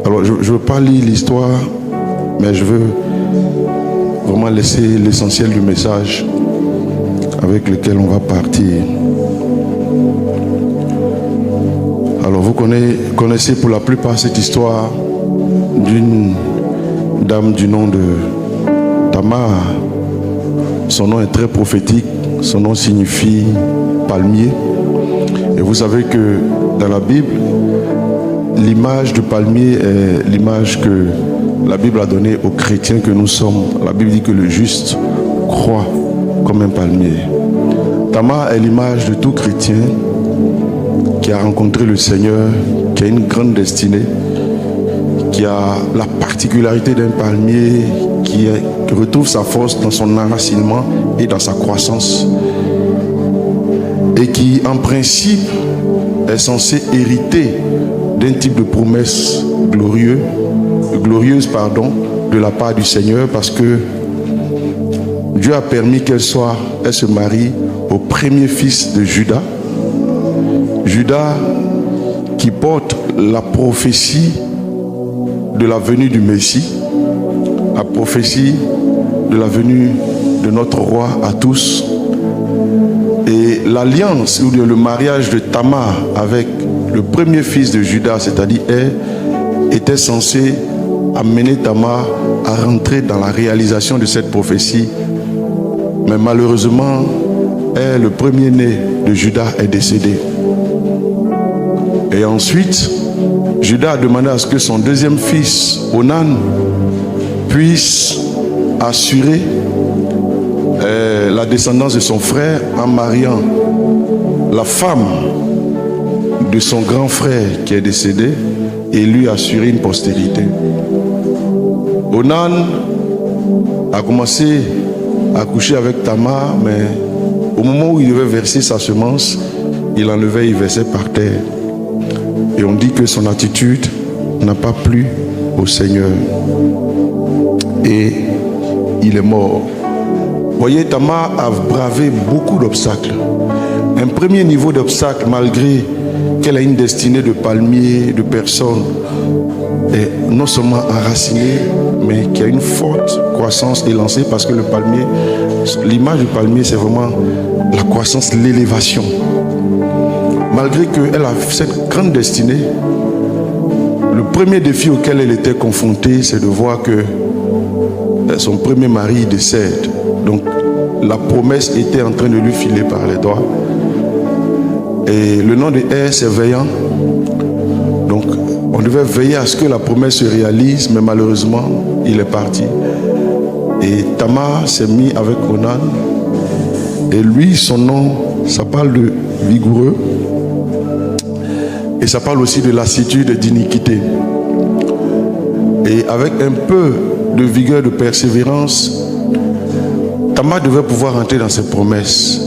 Alors, je ne veux pas lire l'histoire, mais je veux vraiment laisser l'essentiel du message avec lequel on va partir. Alors, vous connaissez pour la plupart cette histoire d'une dame du nom de Tamar. Son nom est très prophétique. Son nom signifie palmier. Et vous savez que dans la Bible, l'image du palmier est l'image que la Bible a donnée aux chrétiens que nous sommes. La Bible dit que le juste croît comme un palmier. Tamar est l'image de tout chrétien qui a rencontré le Seigneur, qui a une grande destinée, qui a la particularité d'un palmier, qui retrouve sa force dans son enracinement et dans sa croissance, et qui en principe est censé hériter d'un type de promesse glorieuse de la part du Seigneur, parce que Dieu a permis qu'elle se marie au premier fils de Judas. Judas qui porte la prophétie de la venue du Messie, la prophétie de la venue de notre roi à tous. Et l'alliance ou le mariage de Tamar avec le premier fils de Judas, c'est-à-dire était censé amener Tamar à rentrer dans la réalisation de cette prophétie. Mais malheureusement, le premier-né de Judas est décédé. Et ensuite, Judas a demandé à ce que son deuxième fils, Onan, puisse assurer la descendance de son frère en mariant la femme de son grand frère qui est décédé et lui assurer une postérité. Onan a commencé à coucher avec Tamar, mais au moment où il devait verser sa semence, il enlevait, il versait par terre. Et on dit que son attitude n'a pas plu au Seigneur. Et il est mort. Vous voyez, Tamar a bravé beaucoup d'obstacles. Un premier niveau d'obstacle, malgré qu'elle a une destinée de palmier, de personnes, est non seulement enracinée, mais qui a une forte croissance élancée, parce que le palmier, l'image du palmier, c'est vraiment la croissance, l'élévation. Malgré qu'elle a cette grande destinée, le premier défi auquel elle était confrontée, c'est de voir que son premier mari décède. Donc la promesse était en train de lui filer par les doigts. Et le nom de c'est veillant. Donc on devait veiller à ce que la promesse se réalise, mais malheureusement, il est parti. Et Tamar s'est mis avec Onan. Et lui, son nom, ça parle de vigoureux. Et ça parle aussi de lassitude et d'iniquité. Et avec un peu de vigueur, de persévérance, Tamar devait pouvoir entrer dans ses promesses.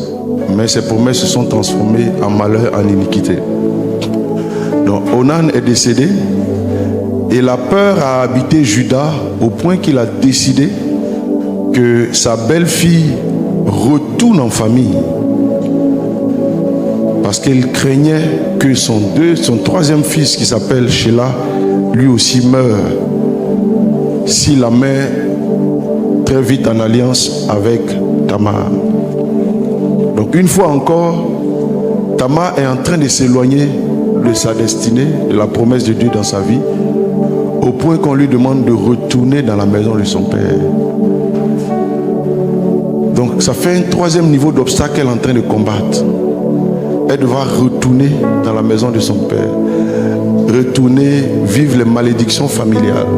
Mais ses promesses se sont transformées en malheur, en iniquité. Donc Onan est décédé. Et la peur a habité Judas au point qu'il a décidé que sa belle-fille retourne en famille. Parce qu'il craignait que son troisième fils, qui s'appelle Sheila, lui aussi meure s'il la met très vite en alliance avec Tamar. Donc une fois encore, Tamar est en train de s'éloigner de sa destinée, de la promesse de Dieu dans sa vie, au point qu'on lui demande de retourner dans la maison de son père. Donc ça fait un troisième niveau d'obstacle qu'elle est en train de combattre. Elle devra retourner dans la maison de son père, retourner vivre les malédictions familiales,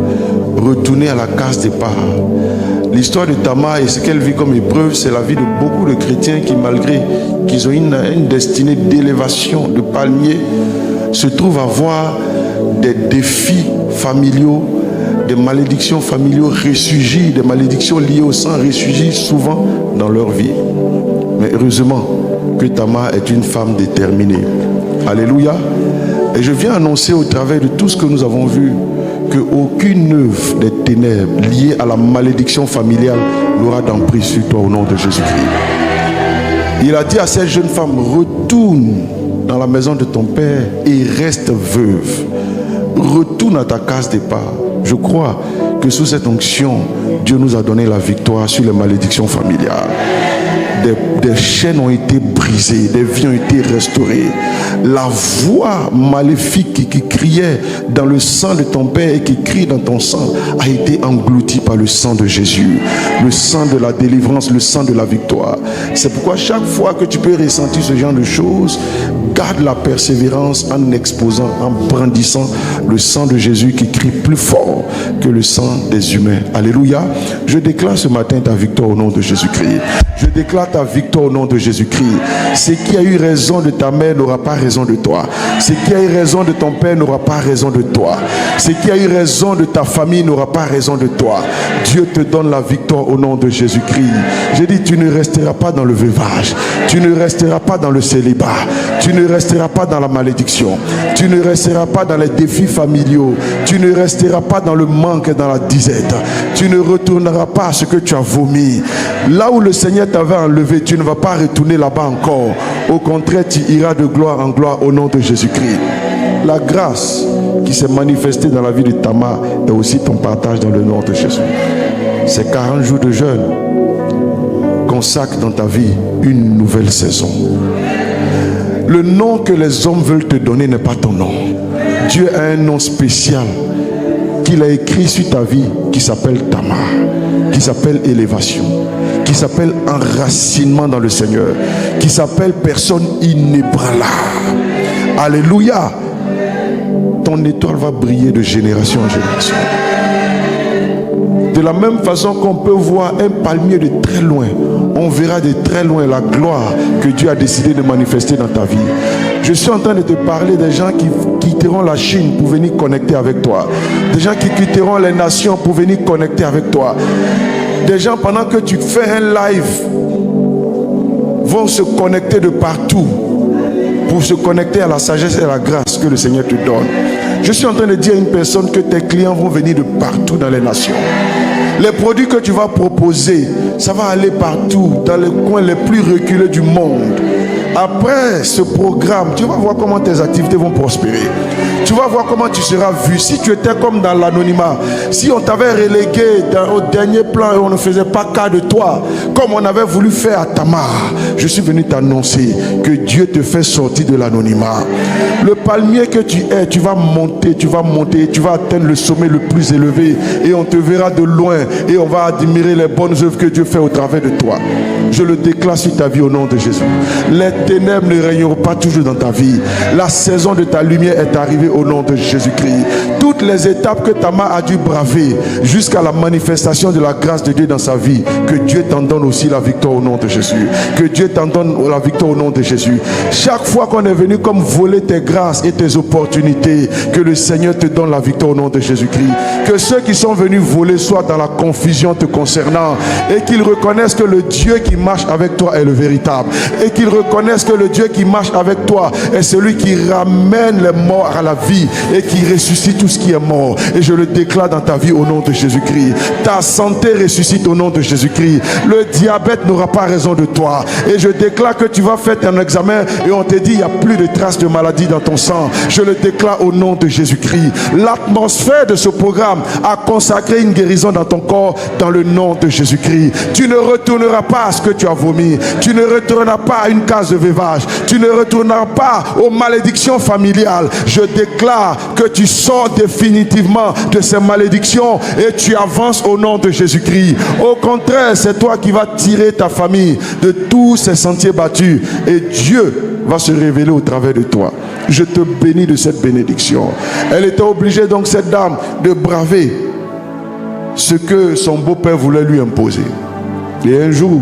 retourner à la case départ. L'histoire de Tamar et ce qu'elle vit comme épreuve, c'est la vie de beaucoup de chrétiens qui, malgré qu'ils ont une destinée d'élévation, de palmier, se trouvent à voir des défis familiaux, des malédictions familiaux ressurgir, des malédictions liées au sang ressurgir souvent dans leur vie. Mais heureusement que Tamar est une femme déterminée. Alléluia. Et je viens annoncer au travers de tout ce que nous avons vu qu'aucune œuvre des ténèbres liée à la malédiction familiale n'aura d'emprise sur toi au nom de Jésus-Christ. Il a dit à cette jeune femme, retourne dans la maison de ton père et reste veuve. retourne à ta case départ. Je crois que sous cette onction, Dieu nous a donné la victoire sur les malédictions familiales. Des chaînes ont été brisées, des vies ont été restaurées. La voix maléfique qui criait dans le sang de ton Père et qui crie dans ton sang a été engloutie par le sang de Jésus, le sang de la délivrance, le sang de la victoire. C'est pourquoi chaque fois que tu peux ressentir ce genre de choses, garde la persévérance en exposant, en brandissant le sang de Jésus qui crie plus fort que le sang des humains. Alléluia. Je déclare ce matin ta victoire au nom de Jésus-Christ. Je déclare ta victoire au nom de Jésus-Christ. Ce qui a eu raison de ta mère n'aura pas raison de toi. Ce qui a eu raison de ton père n'aura pas raison de toi. Ce qui a eu raison de ta famille n'aura pas raison de toi. Dieu te donne la victoire au nom de Jésus-Christ. J'ai dit, tu ne resteras pas dans le veuvage. Tu ne resteras pas dans le célibat. Tu ne resteras pas dans la malédiction. Tu ne resteras pas dans les défis familiaux. Tu ne resteras pas dans le manque et dans la disette. Tu ne retourneras pas à ce que tu as vomi. Là où le Seigneur t'avait enlevé, tu ne vas pas retourner là-bas encore. Au contraire, tu iras de gloire en gloire au nom de Jésus-Christ. La grâce qui s'est manifestée dans la vie de Tamar est aussi ton partage dans le nom de Jésus. Ces 40 jours de jeûne consacrent dans ta vie une nouvelle saison. Le nom que les hommes veulent te donner n'est pas ton nom. Dieu a un nom spécial qu'il a écrit sur ta vie qui s'appelle Tamar, qui s'appelle élévation, qui s'appelle enracinement dans le Seigneur, qui s'appelle personne inébranlable. Alléluia. Ton étoile va briller de génération en génération. De la même façon qu'on peut voir un palmier de très loin, on verra de très loin la gloire que Dieu a décidé de manifester dans ta vie. Je suis en train de te parler des gens qui quitteront la Chine pour venir connecter avec toi. Des gens qui quitteront les nations pour venir connecter avec toi. Des gens, pendant que tu fais un live, vont se connecter de partout pour se connecter à la sagesse et à la grâce que le Seigneur te donne. Je suis en train de dire à une personne que tes clients vont venir de partout dans les nations. Les produits que tu vas proposer, ça va aller partout, dans les coins les plus reculés du monde. Après ce programme, tu vas voir comment tes activités vont prospérer. Tu vas voir comment tu seras vu. Si tu étais comme dans l'anonymat, si on t'avait relégué au dernier plan et on ne faisait pas cas de toi, comme on avait voulu faire à Tamar, je suis venu t'annoncer que Dieu te fait sortir de l'anonymat. Le palmier que tu es, tu vas monter, tu vas atteindre le sommet le plus élevé et on te verra de loin et on va admirer les bonnes œuvres que Dieu fait au travers de toi. Je le déclare sur ta vie au nom de Jésus. Les ténèbres ne régneront pas toujours dans ta vie. La saison de ta lumière est arrivée au nom de Jésus-Christ. Toutes les étapes que Tamar a dû braver jusqu'à la manifestation de la grâce de Dieu dans sa vie, que Dieu t'en donne aussi la victoire au nom de Jésus. Que Dieu t'en donne la victoire au nom de Jésus. Chaque fois qu'on est venu comme voler tes grâces et tes opportunités, que le Seigneur te donne la victoire au nom de Jésus-Christ. Que ceux qui sont venus voler soient dans la confusion te concernant et qu'ils reconnaissent que le Dieu qui marche avec toi est le véritable et qu'ils reconnaissent que le Dieu qui marche avec toi est celui qui ramène les morts à la vie et qui ressuscite tout ce qui est mort. Et je le déclare dans ta vie au nom de Jésus-Christ. Ta santé ressuscite au nom de Jésus-Christ. Le diabète n'aura pas raison de toi. Et je déclare que tu vas faire un examen et on te dit il n'y a plus de traces de maladie dans ton sang. Je le déclare au nom de Jésus-Christ. L'atmosphère de ce programme a consacré une guérison dans ton corps dans le nom de Jésus-Christ. Tu ne retourneras pas à ce que tu as vomi. Tu ne retourneras pas à une case de veuvage. Tu ne retourneras pas aux malédictions familiales. Je déclare que tu sors définitivement de ces malédictions et tu avances au nom de Jésus-Christ. Au contraire, c'est toi qui vas tirer ta famille de tous ces sentiers battus et Dieu va se révéler au travers de toi. Je te bénis de cette bénédiction. Elle était obligée donc, cette dame, de braver ce que son beau-père voulait lui imposer. Et un jour,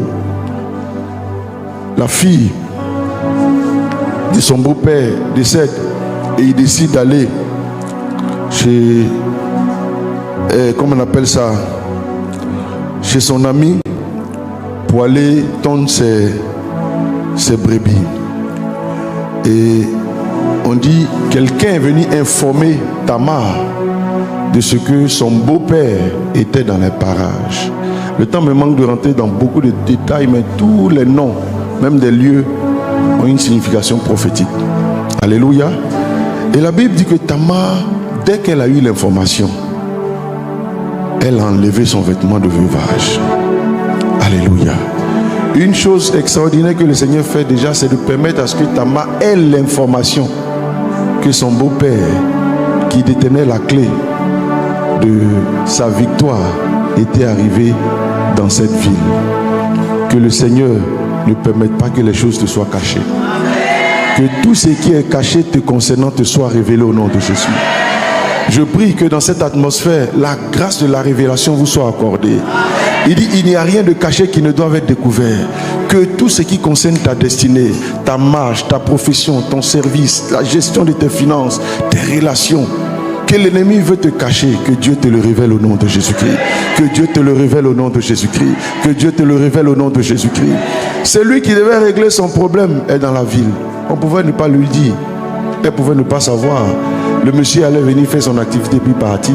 la fille de son beau-père décède et il décide d'aller chez, comment on appelle ça, chez son ami pour aller tondre ses brebis. Et on dit quelqu'un est venu informer Tamar de ce que son beau-père était dans les parages. Le temps me manque de rentrer dans beaucoup de détails, mais tous les noms, même des lieux, ont une signification prophétique. Alléluia. Et la Bible dit que Tamar, dès qu'elle a eu l'information, elle a enlevé son vêtement de veuvage. Alléluia. Une chose extraordinaire que le Seigneur fait déjà, c'est de permettre à ce que Tamar ait l'information que son beau-père, qui détenait la clé de sa victoire, était arrivé dans cette ville. Que le Seigneur ne permette pas que les choses te soient cachées. Que tout ce qui est caché te concernant te soit révélé au nom de Jésus. Je prie que dans cette atmosphère, la grâce de la révélation vous soit accordée. Il dit, il n'y a rien de caché qui ne doit être découvert. Que tout ce qui concerne ta destinée, ta marche, ta profession, ton service, la gestion de tes finances, tes relations, que l'ennemi veut te cacher, que Dieu te le révèle au nom de Jésus-Christ. Que Dieu te le révèle au nom de Jésus-Christ. Que Dieu te le révèle au nom de Jésus-Christ. Celui qui devait régler son problème est dans la ville. On pouvait ne pas lui dire. Elle pouvait ne pas savoir. Le monsieur allait venir faire son activité puis partir.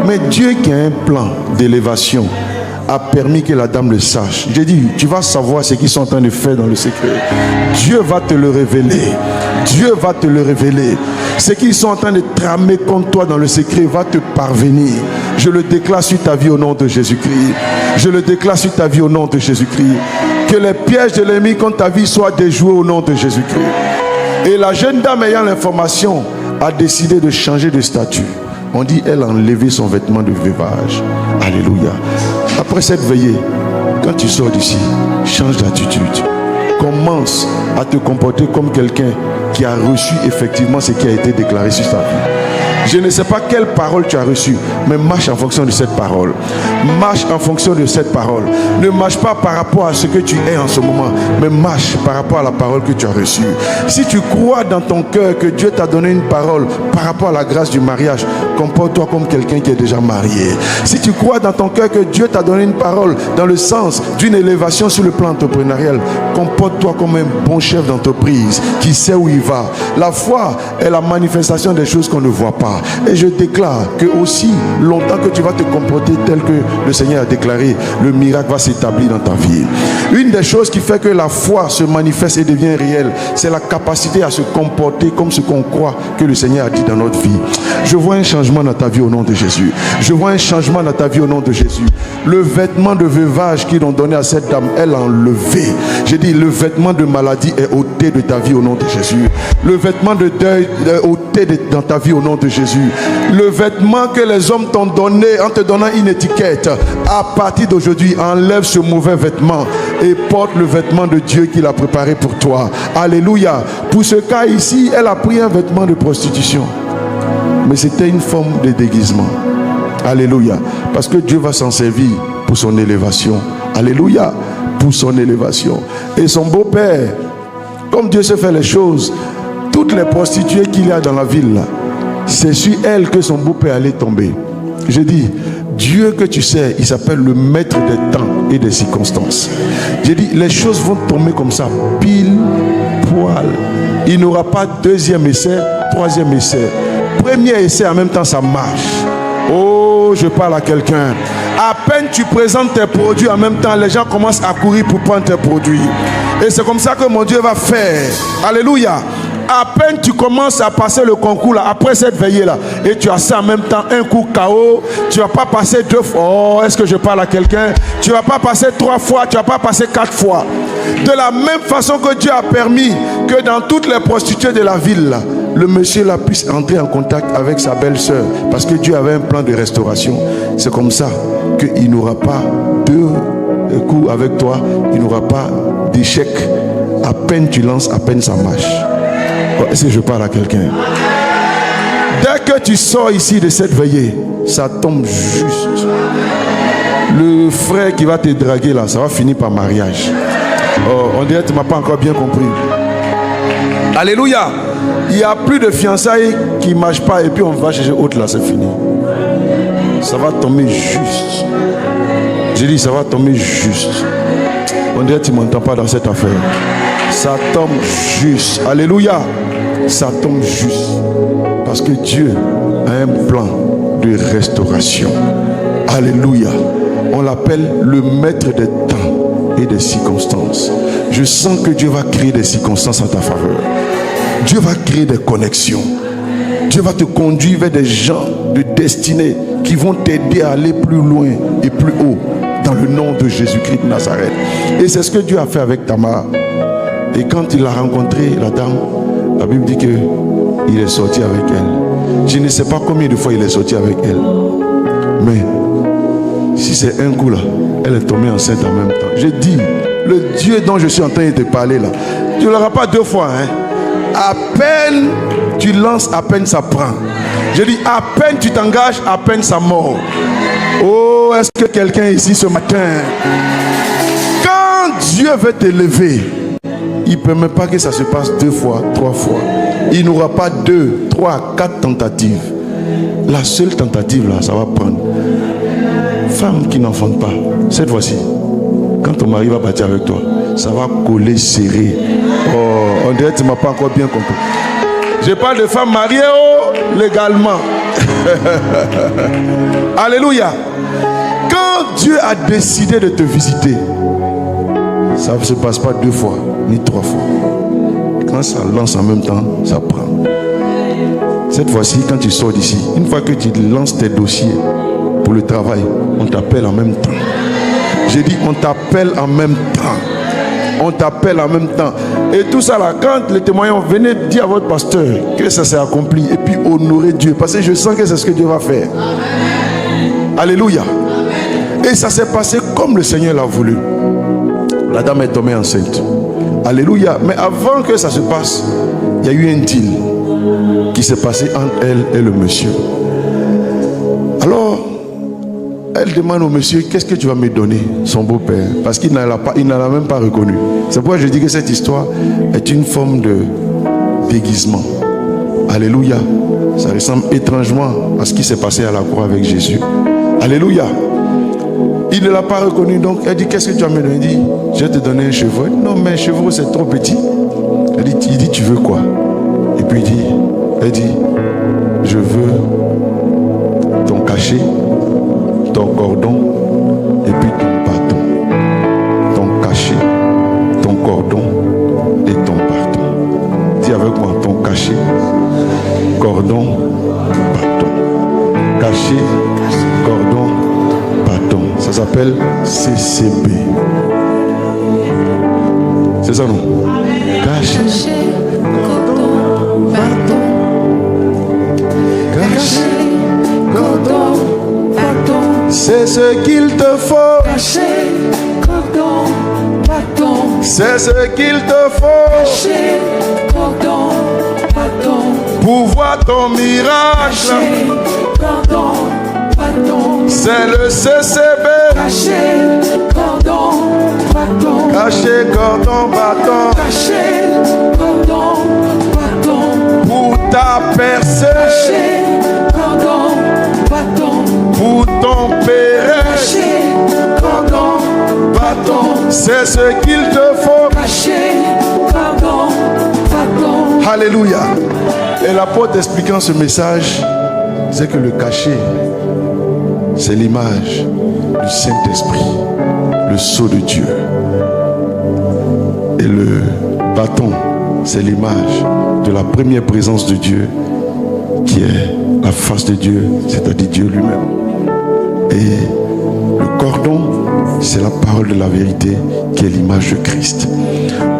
Mais Dieu qui a un plan d'élévation a permis que la dame le sache. J'ai dit, tu vas savoir ce qu'ils sont en train de faire dans le secret. Dieu va te le révéler. Dieu va te le révéler. Ce qu'ils sont en train de tramer contre toi dans le secret va te parvenir. Je le déclare sur ta vie au nom de Jésus-Christ. Je le déclare sur ta vie au nom de Jésus-Christ. Que les pièges de l'ennemi contre ta vie soient déjoués au nom de Jésus-Christ. Et la jeune dame ayant l'information a décidé de changer de statut. On dit, elle a enlevé son vêtement de veuvage. Alléluia. Après cette veillée, quand tu sors d'ici, change d'attitude. Commence à te comporter comme quelqu'un qui a reçu effectivement ce qui a été déclaré sur ta vie. Je ne sais pas quelle parole tu as reçue, mais marche en fonction de cette parole. Marche en fonction de cette parole. Ne marche pas par rapport à ce que tu es en ce moment, mais marche par rapport à la parole que tu as reçue. Si tu crois dans ton cœur que Dieu t'a donné une parole par rapport à la grâce du mariage, comporte-toi comme quelqu'un qui est déjà marié. Si tu crois dans ton cœur que Dieu t'a donné une parole dans le sens d'une élévation sur le plan entrepreneurial, comporte-toi comme un bon chef d'entreprise qui sait où il va. La foi est la manifestation des choses qu'on ne voit pas. Et je déclare que aussi longtemps que tu vas te comporter tel que le Seigneur a déclaré, le miracle va s'établir dans ta vie. Une des choses qui fait que la foi se manifeste et devient réelle, c'est la capacité à se comporter comme ce qu'on croit que le Seigneur a dit dans notre vie. Je vois un changement dans ta vie au nom de Jésus. Je vois un changement dans ta vie au nom de Jésus. Le vêtement de veuvage qu'ils ont donné à cette dame, elle a enlevé. J'ai dit, le vêtement de maladie est ôté de ta vie au nom de Jésus. Le vêtement de deuil est ôté dans ta vie au nom de Jésus. Le vêtement que les hommes t'ont donné en te donnant une étiquette, à partir d'aujourd'hui, enlève ce mauvais vêtement et porte le vêtement de Dieu qu'il a préparé pour toi. Alléluia. Pour ce cas ici, elle a pris un vêtement de prostitution, mais c'était une forme de déguisement. Alléluia. Parce que Dieu va s'en servir pour son élévation. Alléluia. Pour son élévation. Et son beau-père, comme Dieu sait faire les choses, toutes les prostituées qu'il y a dans la ville là, c'est sur elle que son beau-père allait tomber. Je dis, Dieu que tu sais, il s'appelle le maître des temps et des circonstances. J'ai dit, les choses vont tomber comme ça, pile, poil. Il n'aura pas deuxième essai, troisième essai. Premier essai, en même temps, ça marche. Oh, je parle à quelqu'un. À peine tu présentes tes produits, en même temps, les gens commencent à courir pour prendre tes produits. Et c'est comme ça que mon Dieu va faire. Alléluia. À peine tu commences à passer le concours là, après cette veillée là, et tu as ça en même temps, un coup KO, tu vas pas passer 2 fois. Oh, est-ce que je parle à quelqu'un? Tu vas pas passer 3 fois, tu vas pas passer 4 fois. De la même façon que Dieu a permis que dans toutes les prostituées de la ville là, le monsieur là puisse entrer en contact avec sa belle-sœur, parce que Dieu avait un plan de restauration. C'est comme ça qu'il n'aura pas 2 coups avec toi, il n'aura pas d'échec. À peine tu lances, à peine ça marche. Est-ce que je parle à quelqu'un? Dès que tu sors ici de cette veillée, ça tombe juste. Le frère qui va te draguer là, ça va finir par mariage. Oh, on dirait que tu ne m'as pas encore bien compris. Alléluia. Il n'y a plus de fiançailles qui ne marchent pas et puis on va chercher autre là, c'est fini. Ça va tomber juste. J'ai dit ça va tomber juste. On dirait que tu ne m'entends pas dans cette affaire. Ça tombe juste. Alléluia. Ça tombe juste. Parce que Dieu a un plan de restauration. Alléluia. On l'appelle le maître des temps et des circonstances. Je sens que Dieu va créer des circonstances en ta faveur. Dieu va créer des connexions. Dieu va te conduire vers des gens de destinée qui vont t'aider à aller plus loin et plus haut dans le nom de Jésus-Christ de Nazareth. Et c'est ce que Dieu a fait avec Tamar. Et quand il a rencontré la dame, la Bible dit qu'il est sorti avec elle. Je ne sais pas combien de fois il est sorti avec elle. Mais si c'est un coup là, elle est tombée enceinte en même temps. Je dis, le Dieu dont je suis en train de te parler là, tu ne l'auras pas deux fois. Hein? À peine tu lances, à peine ça prend. Je dis, à peine tu t'engages, à peine ça mord. Oh, est-ce que quelqu'un ici ce matin, quand Dieu veut t'élever, il ne permet pas que ça se passe deux fois, trois fois. Il n'aura pas deux, trois, quatre tentatives. La seule tentative là, ça va prendre. Femme qui n'enfante pas, cette fois-ci, quand ton mari va partir avec toi, ça va coller serré. Oh, on dirait que tu ne m'as pas encore bien compris. Je parle de femmes mariées légalement. Alléluia. Quand Dieu a décidé de te visiter, ça ne se passe pas deux fois, ni trois fois. Quand ça lance en même temps, ça prend. Cette fois-ci, quand tu sors d'ici, une fois que tu lances tes dossiers pour le travail, on t'appelle en même temps. J'ai dit, on t'appelle en même temps. On t'appelle en même temps. Et tout ça là, quand les témoignants, venez dire à votre pasteur que ça s'est accompli et puis honorer Dieu. Parce que je sens que c'est ce que Dieu va faire. Alléluia. Et ça s'est passé comme le Seigneur l'a voulu. La dame est tombée enceinte. Alléluia. Mais avant que ça se passe, il y a eu un deal qui s'est passé entre elle et le monsieur. Alors, elle demande au monsieur, qu'est-ce que tu vas me donner, son beau-père? Parce qu'il n'en a même pas reconnu. C'est pourquoi je dis que cette histoire est une forme de déguisement. Alléluia. Ça ressemble étrangement à ce qui s'est passé à la croix avec Jésus. Alléluia. Il ne l'a pas reconnu, donc elle dit, qu'est-ce que tu vas me donner? Il dit, je vais te donner un cheveu. Non, mais un cheveu c'est trop petit. Il dit, tu veux quoi? Et puis elle dit, je veux ton cachet, ton cordon et puis ton bâton. Ton cachet, ton cordon et ton bâton. Dis avec moi, ton cachet, cordon, bâton. Cachet, cordon, bâton. Ça s'appelle CCB. C'est ça non? Cachet, cordon, bâton. Cachet, cordon, bâton. C'est ce qu'il te faut. Cachet, cordon, bâton. C'est ce qu'il te faut. Cachet, cordon, bâton. Pour voir ton miracle. Cachet, cordon, bâton. C'est le CCB. Cachet, cordon, bâton. Cachet, cordon, bâton. Cachet, cordon, bâton. Pour ta percée. Cachet, cordon, bâton. Pour ton péril. Cachet, cordon, bâton. C'est ce qu'il te faut. Cachet, cordon, bâton. Alléluia. Et l'apôtre expliquant ce message, c'est que le cachet, c'est l'image du Saint-Esprit, le sceau de Dieu. Et le bâton, c'est l'image de la première présence de Dieu, qui est la face de Dieu, c'est-à-dire Dieu lui-même. Et le cordon, c'est la parole de la vérité, qui est l'image de Christ.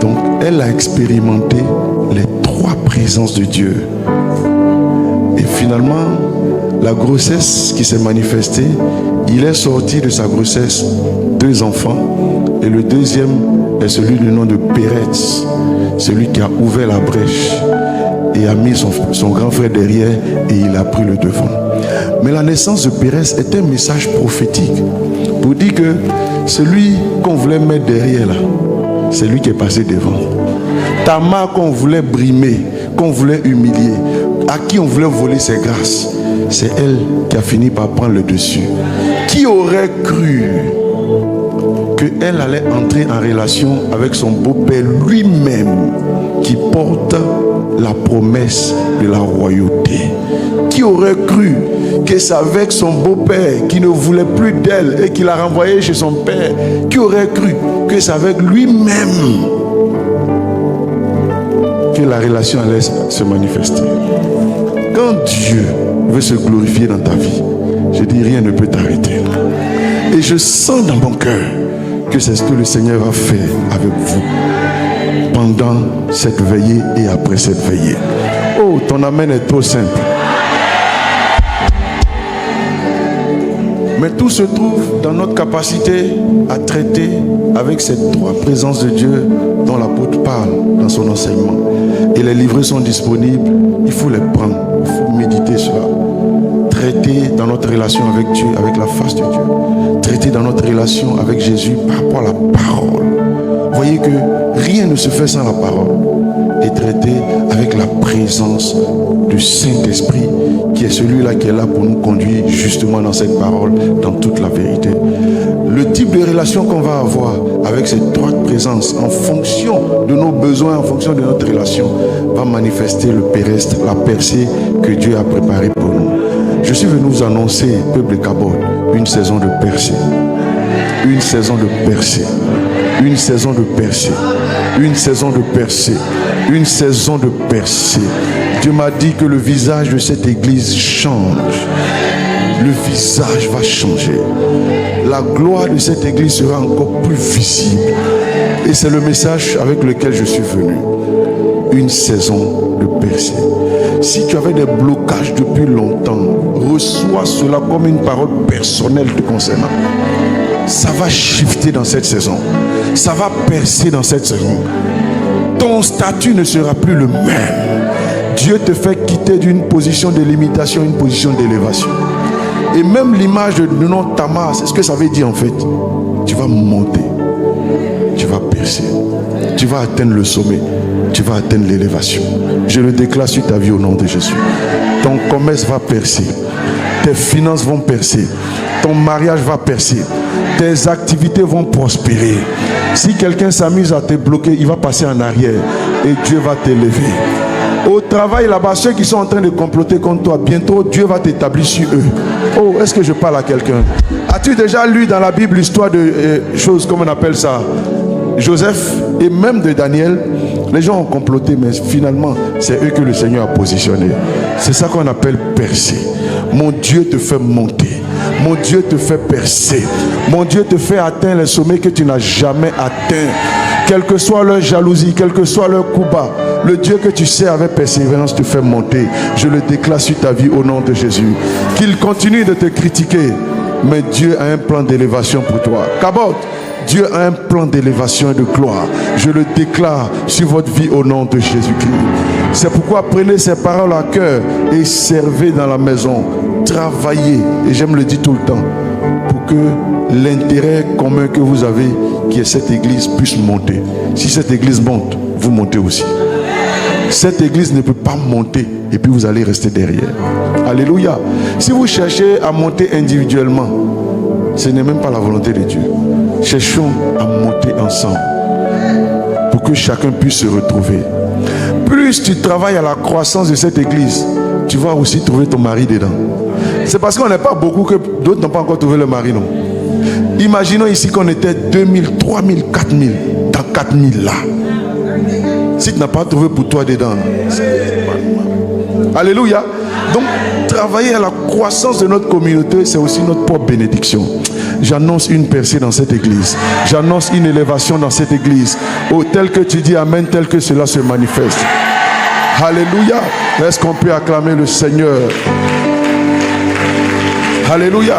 Donc, elle a expérimenté les trois présences de Dieu. Et finalement, la grossesse qui s'est manifestée, il est sorti de sa grossesse 2 enfants. Et le deuxième est celui du nom de Pérez, celui qui a ouvert la brèche et a mis son grand frère derrière et il a pris le devant. Mais la naissance de Pérez est un message prophétique pour dire que celui qu'on voulait mettre derrière là, c'est lui qui est passé devant. Tamar qu'on voulait brimer, qu'on voulait humilier, à qui on voulait voler ses grâces, c'est elle qui a fini par prendre le dessus. Qui aurait cru qu'elle allait entrer en relation avec son beau-père lui-même, qui porte la promesse de la royauté? Qui aurait cru que c'est avec son beau-père qui ne voulait plus d'elle et qui l'a renvoyée chez son père? Qui aurait cru que c'est avec lui-même que la relation allait se manifester? quand Dieu veut se glorifier dans ta vie, je dis rien ne peut t'arrêter. Et je sens dans mon cœur que c'est ce que le Seigneur va faire avec vous pendant cette veillée et après cette veillée. Oh, ton amen est trop simple. Mais tout se trouve dans notre capacité à traiter avec ces trois présences de Dieu dont l'apôtre parle dans son enseignement. Et les livrets sont disponibles, il faut les prendre, il faut méditer cela. Traiter dans notre relation avec Dieu, avec la face de Dieu. Traiter dans notre relation avec Jésus par rapport à la parole. Voyez que rien ne se fait sans la parole. Et traiter avec la présence du Saint-Esprit, qui est celui-là qui est là pour nous conduire justement dans cette parole, dans toute la vérité. Le type de relation qu'on va avoir avec cette droite présence, en fonction de nos besoins, en fonction de notre relation, va manifester le péreste, la percée que Dieu a préparée pour nous. Je suis venu vous annoncer, peuple Cabot, une saison de percée. Une saison de percée. Une saison de percée. Une saison de percée. Une saison de percée. Dieu m'a dit que le visage de cette église change. Le visage va changer. La gloire de cette église sera encore plus visible. Et c'est le message avec lequel je suis venu. Une saison de percée. Si tu avais des blocages depuis longtemps, reçois cela comme une parole personnelle te concernant. Ça va shifter dans cette saison. Ça va percer dans cette saison. Ton statut ne sera plus le même. Dieu te fait quitter d'une position de limitation à une position d'élévation. Et même l'image de nom Tamar, c'est ce que ça veut dire en fait. Tu vas monter. Tu vas percer. Tu vas atteindre le sommet. Tu vas atteindre l'élévation. Je le déclare sur ta vie au nom de Jésus. Ton commerce va percer. Tes finances vont percer. Ton mariage va percer. Tes activités vont prospérer. Si quelqu'un s'amuse à te bloquer, il va passer en arrière et Dieu va t'élever. Au travail là-bas, ceux qui sont en train de comploter contre toi, bientôt Dieu va t'établir sur eux. Oh, est-ce que je parle à quelqu'un? As-tu déjà lu dans la Bible l'histoire de choses, comme on appelle ça, Joseph et même de Daniel? Les gens ont comploté, mais finalement, c'est eux que le Seigneur a positionné. C'est ça qu'on appelle percer. Mon Dieu te fait monter. Mon Dieu te fait percer. Mon Dieu te fait atteindre les sommets que tu n'as jamais atteints. Quelle que soit leur jalousie, quel que soit leur coup bas, le Dieu que tu sais avec persévérance te fait monter. Je le déclare sur ta vie au nom de Jésus. Qu'il continue de te critiquer, mais Dieu a un plan d'élévation pour toi. Cabot, Dieu a un plan d'élévation et de gloire. Je le déclare sur votre vie au nom de Jésus-Christ. C'est pourquoi prenez ces paroles à cœur et servez dans la maison. Travaillez, et j'aime le dire tout le temps, pour que l'intérêt commun que vous avez, qui est cette église, puisse monter. Si cette église monte, vous montez aussi. Cette église ne peut pas monter et puis vous allez rester derrière. Alléluia. Si vous cherchez à monter individuellement, ce n'est même pas la volonté de Dieu. Cherchons à monter ensemble pour que chacun puisse se retrouver. Plus tu travailles à la croissance de cette église, tu vas aussi trouver ton mari dedans. C'est parce qu'on n'est pas beaucoup que d'autres n'ont pas encore trouvé le mari, non? Imaginons ici qu'on était 2000, 3000, 4000. Dans 4000 là. Si tu n'as pas trouvé pour toi dedans, alléluia. Donc, travailler à la croissance de notre communauté, c'est aussi notre propre bénédiction. J'annonce une percée dans cette église. J'annonce une élévation dans cette église. Oh, tel que tu dis amen, tel que cela se manifeste. Alléluia. Est-ce qu'on peut acclamer le Seigneur? Alléluia.